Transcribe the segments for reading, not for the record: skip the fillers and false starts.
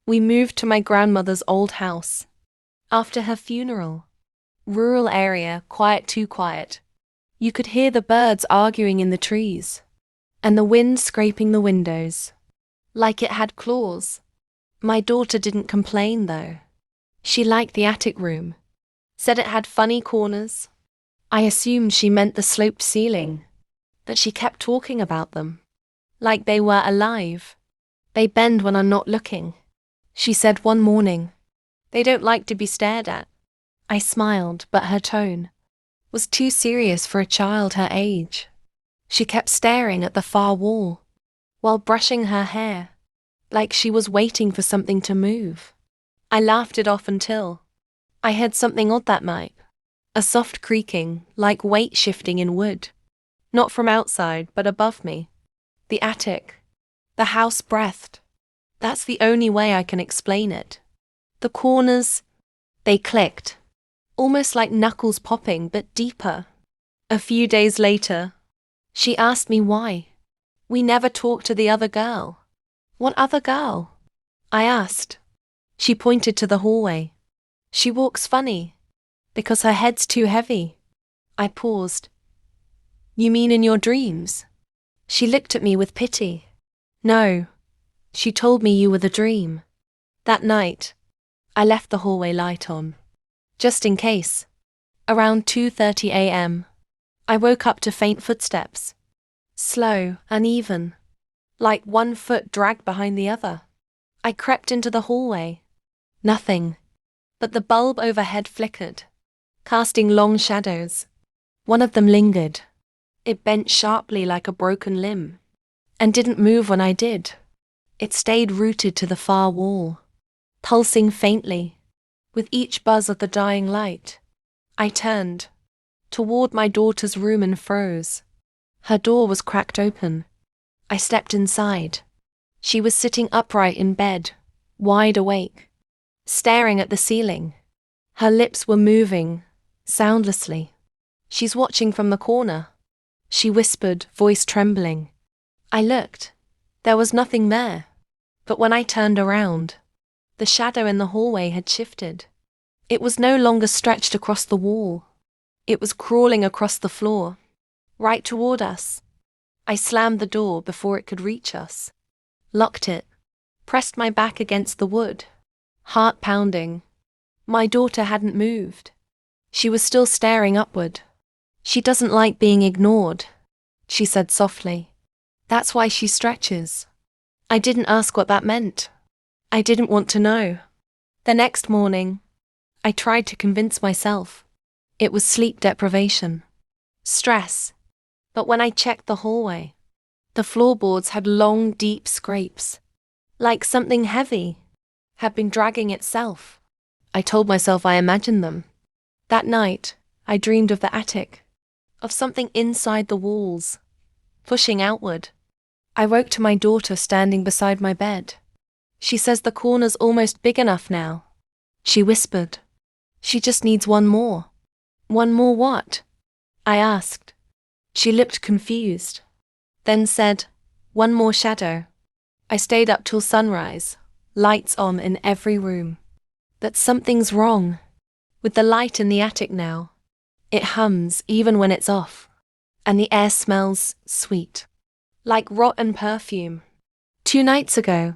We moved to my grandmother's old house. After her funeral. Rural area, quiet too quiet. You could hear the birds arguing in the trees. And the wind scraping the windows. Like it had claws. My daughter didn't complain though. She liked the attic room. Said it had funny corners. I assumed she meant the sloped ceiling. But she kept talking about them. Like they were alive. They bend when I'm not looking. She said one morning. They don't like to be stared at. I smiled, but her tone was too serious for a child her age. She kept staring at the far wall, while brushing her hair, like she was waiting for something to move. I laughed it off until I heard something odd that night. A soft creaking, like weight shifting in wood. Not from outside, but above me. The attic. The house breathed. That's the only way I can explain it. The corners, they clicked. Almost like knuckles popping, but deeper. A few days later, she asked me why. We never talked to the other girl. What other girl? I asked. She pointed to the hallway. She walks funny. Because her head's too heavy. I paused. You mean in your dreams? She looked at me with pity. No. She told me you were the dream. That night, I left the hallway light on. Just in case. Around 2:30 a.m. I woke up to faint footsteps. Slow, uneven. Like one foot dragged behind the other. I crept into the hallway. Nothing. But the bulb overhead flickered, casting long shadows. One of them lingered. It bent sharply like a broken limb. And didn't move when I did. It stayed rooted to the far wall, pulsing faintly, with each buzz of the dying light. I turned toward my daughter's room and froze. Her door was cracked open. I stepped inside. She was sitting upright in bed, wide awake, staring at the ceiling. Her lips were moving, soundlessly. She's watching from the corner, she whispered, voice trembling. I looked. There was nothing there. But when I turned around, the shadow in the hallway had shifted. It was no longer stretched across the wall. It was crawling across the floor, right toward us. I slammed the door before it could reach us, locked it, pressed my back against the wood, heart pounding. My daughter hadn't moved. She was still staring upward. She doesn't like being ignored, she said softly. That's why she stretches. I didn't ask what that meant. I didn't want to know. The next morning, I tried to convince myself. It was sleep deprivation. Stress. But when I checked the hallway, the floorboards had long, deep scrapes. Like something heavy had been dragging itself. I told myself I imagined them. That night, I dreamed of the attic, of something inside the walls, pushing outward. I woke to my daughter standing beside my bed. She says the corner's almost big enough now. She whispered. She just needs one more. One more what? I asked. She looked confused. Then said, one more shadow. I stayed up till sunrise, lights on in every room. But something's wrong. With the light in the attic now. It hums even when it's off. And the air smells sweet. Like rotten perfume. 2 nights ago,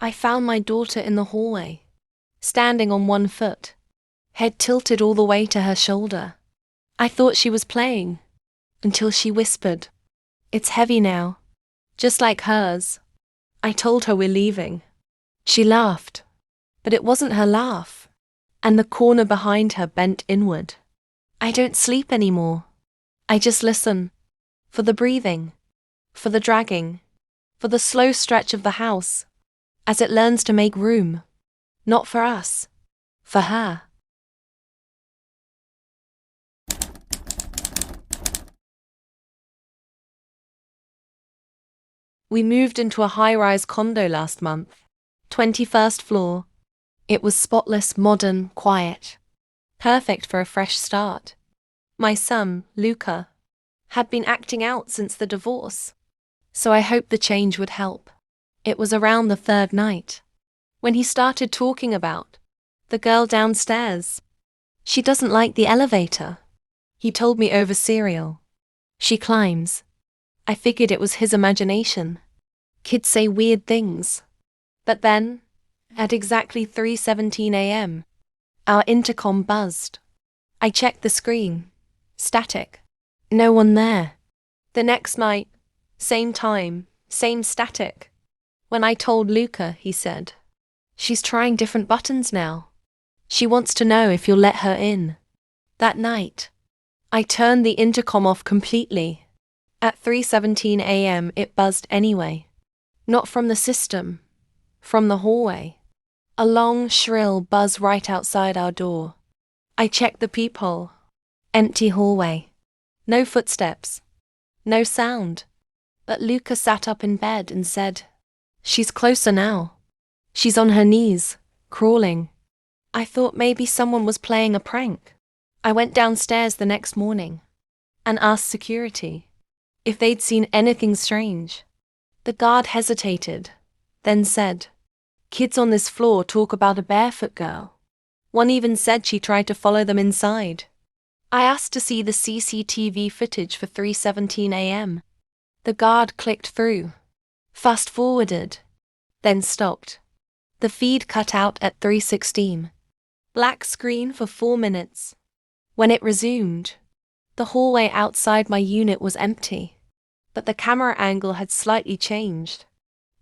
I found my daughter in the hallway, standing on one foot, head tilted all the way to her shoulder. I thought she was playing, until she whispered, it's heavy now, just like hers. I told her we're leaving. She laughed, but it wasn't her laugh, and the corner behind her bent inward. I don't sleep anymore. I just listen, for the breathing, for the dragging, for the slow stretch of the house, as it learns to make room, not for us, for her. We moved into a high-rise condo last month, 21st floor. It was spotless, modern, quiet, perfect for a fresh start. My son, Luca, had been acting out since the divorce, so I hoped the change would help. It was around the 3rd night. when he started talking about the girl downstairs. She doesn't like the elevator. He told me over cereal. She climbs. I figured it was his imagination. Kids say weird things. But then, at exactly 3:17 a.m., our intercom buzzed. I checked the screen. Static. No one there. The next night, same time, same static. When I told Luca, he said, "She's trying different buttons now. She wants to know if you'll let her in." That night, I turned the intercom off completely. At 3:17 a.m. it buzzed anyway. Not from the system, from the hallway. A long, shrill buzz right outside our door. I checked the peephole. Empty hallway. No footsteps. No sound. But Luca sat up in bed and said, "She's closer now. She's on her knees, crawling." I thought maybe someone was playing a prank. I went downstairs the next morning and asked security if they'd seen anything strange. The guard hesitated, then said, "Kids on this floor talk about a barefoot girl. One even said she tried to follow them inside." I asked to see the CCTV footage for 3:17 a.m. The guard clicked through, fast-forwarded, then stopped. The feed cut out at 3:16. Black screen for 4 minutes. When it resumed, the hallway outside my unit was empty, but the camera angle had slightly changed,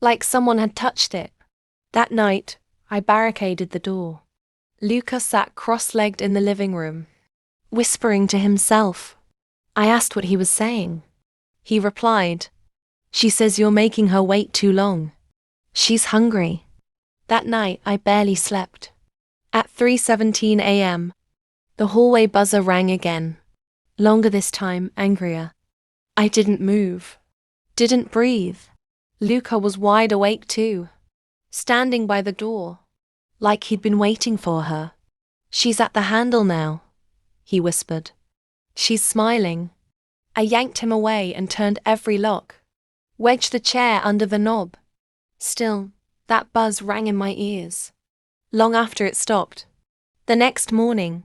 like someone had touched it. That night, I barricaded the door. Luca sat cross-legged in the living room, whispering to himself. I asked what he was saying. He replied, "She says you're making her wait too long. She's hungry." That night, I barely slept. At 3:17 a.m., the hallway buzzer rang again. Longer this time, angrier. I didn't move. Didn't breathe. Luca was wide awake too, standing by the door, like he'd been waiting for her. "She's at the handle now," he whispered. "She's smiling." I yanked him away and turned every lock. Wedged the chair under the knob. Still, that buzz rang in my ears. Long after it stopped. The next morning,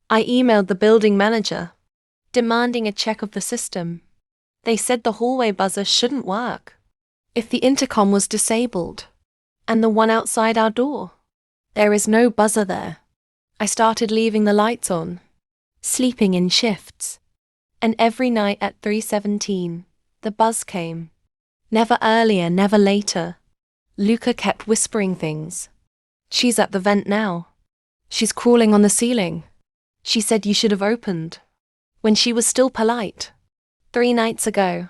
I emailed the building manager, demanding a check of the system. They said the hallway buzzer shouldn't work. If the intercom was disabled, and the one outside our door, there is no buzzer there. I started leaving the lights on, sleeping in shifts. And every night at 3:17, the buzz came. Never earlier, never later. Luca kept whispering things. "She's at the vent now. She's crawling on the ceiling. She said you should have opened." When she was still polite. 3 nights ago,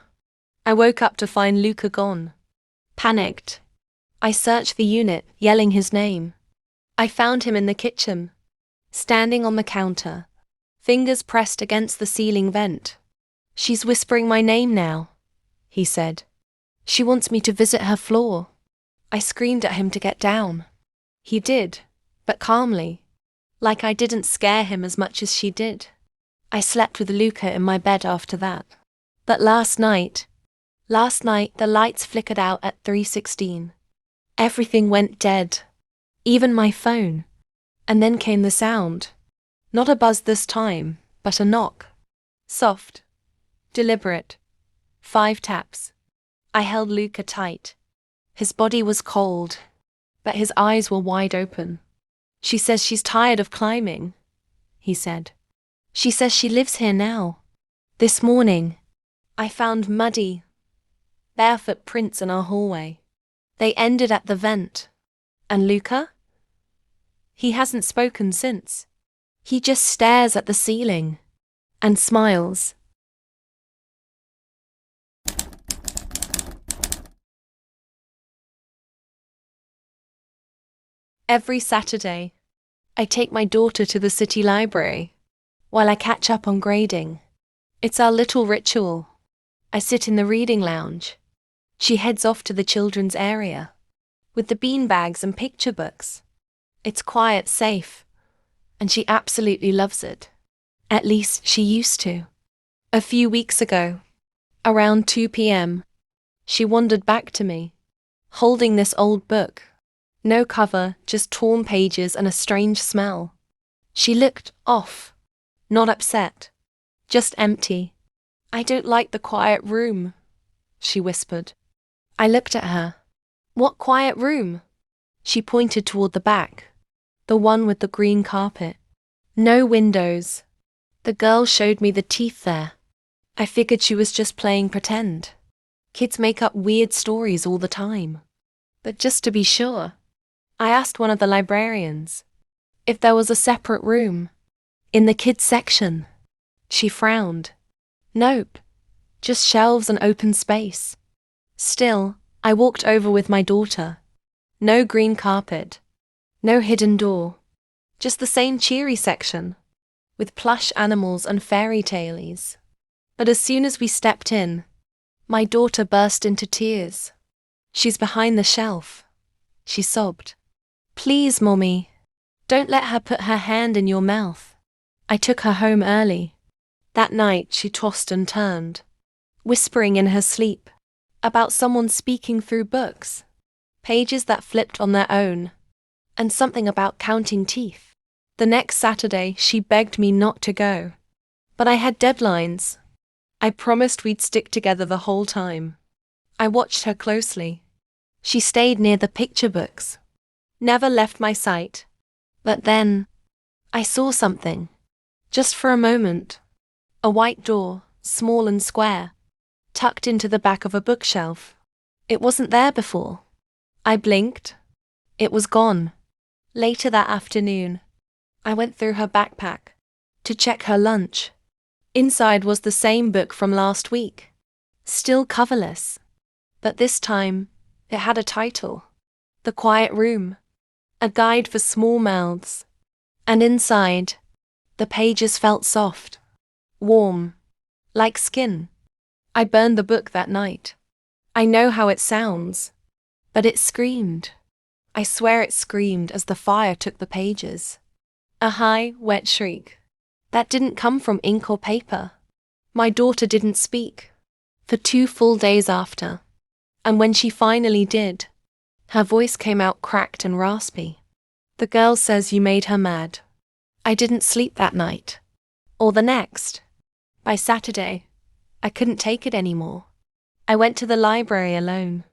I woke up to find Luca gone. Panicked. I searched the unit, yelling his name. I found him in the kitchen, standing on the counter, fingers pressed against the ceiling vent. "She's whispering my name now," he said. "She wants me to visit her floor." I screamed at him to get down. He did, but calmly, like I didn't scare him as much as she did. I slept with Luca in my bed after that. But last night the lights flickered out at 3:16. Everything went dead, even my phone. And then came the sound. Not a buzz this time, but a knock. Soft, deliberate. 5 taps. I held Luca tight. His body was cold, but his eyes were wide open. "She says she's tired of climbing," he said. "She says she lives here now." This morning, I found muddy, barefoot prints in our hallway. They ended at the vent. And Luca? He hasn't spoken since. He just stares at the ceiling and smiles. Every Saturday, I take my daughter to the city library while I catch up on grading. It's our little ritual. I sit in the reading lounge. She heads off to the children's area with the beanbags and picture books. It's quiet, safe, and she absolutely loves it. At least she used to. A few weeks ago, around 2 p.m, she wandered back to me, holding this old book. No cover, just torn pages and a strange smell. She looked off, not upset, just empty. "I don't like the quiet room," she whispered. I looked at her. "What quiet room?" She pointed toward the back, the one with the green carpet. No windows. The girl showed me the teeth there. I figured she was just playing pretend. Kids make up weird stories all the time. But just to be sure, I asked one of the librarians if there was a separate room in the kids section. She frowned. "Nope, just shelves and open space." Still, I walked over with my daughter. No green carpet, no hidden door, just the same cheery section, with plush animals and fairy tales. But as soon as we stepped in, my daughter burst into tears. "She's behind the shelf," she sobbed. "Please, Mommy, don't let her put her hand in your mouth." I took her home early. That night she tossed and turned, whispering in her sleep about someone speaking through books, pages that flipped on their own, and something about counting teeth. The next Saturday she begged me not to go, but I had deadlines. I promised we'd stick together the whole time. I watched her closely. She stayed near the picture books, never left my sight. But then, I saw something. Just for a moment. A white door, small and square, tucked into the back of a bookshelf. It wasn't there before. I blinked. It was gone. Later that afternoon, I went through her backpack to check her lunch. Inside was the same book from last week, still coverless, but this time it had a title, The Quiet Room, a guide for small mouths. And inside, the pages felt soft, warm, like skin. I burned the book that night. I know how it sounds, but it screamed. I swear it screamed as the fire took the pages. A high, wet shriek. That didn't come from ink or paper. My daughter didn't speak for 2 full days after. And when she finally did, her voice came out cracked and raspy. "The girl says you made her mad." I didn't sleep that night, or the next. By Saturday, I couldn't take it anymore. I went to the library alone.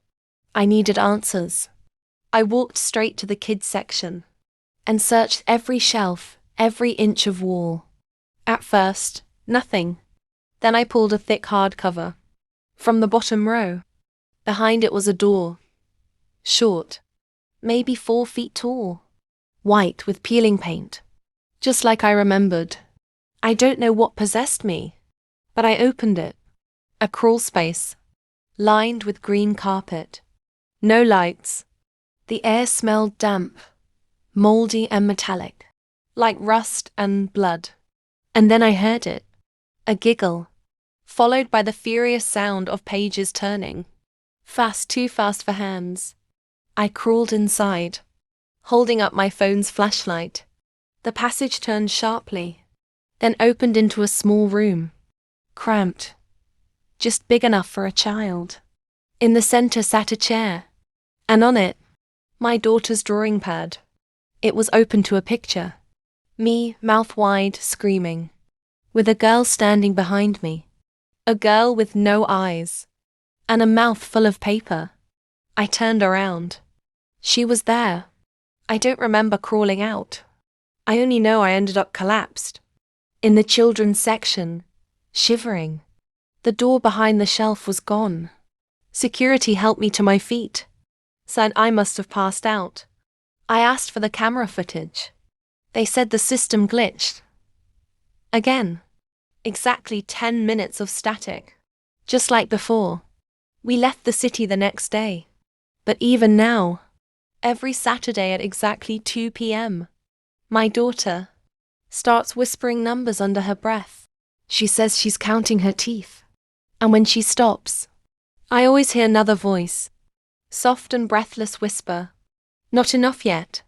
I needed answers. I walked straight to the kids section and searched every shelf, every inch of wall. At first, nothing. Then I pulled a thick hardcover from the bottom row. Behind it was a door, short, maybe 4 feet tall, white with peeling paint, just like I remembered. I don't know what possessed me, but I opened it. A crawl space, lined with green carpet. No lights. The air smelled damp, moldy and metallic, like rust and blood. And then I heard it, a giggle, followed by the furious sound of pages turning. Fast, too fast for hands. I crawled inside, holding up my phone's flashlight. The passage turned sharply, then opened into a small room, cramped, just big enough for a child. In the center sat a chair, and on it, my daughter's drawing pad. It was open to a picture. Me, mouth wide, screaming, with a girl standing behind me. A girl with no eyes, and a mouth full of paper. I turned around. She was there. I don't remember crawling out. I only know I ended up collapsed, in the children's section, shivering. The door behind the shelf was gone. Security helped me to my feet, said I must have passed out. I asked for the camera footage. They said the system glitched. Again. Exactly 10 minutes of static. Just like before. We left the city the next day. But even now, every Saturday at exactly 2 p.m., my daughter starts whispering numbers under her breath. She says she's counting her teeth. And when she stops, I always hear another voice. Soft and breathless whisper. "Not enough yet."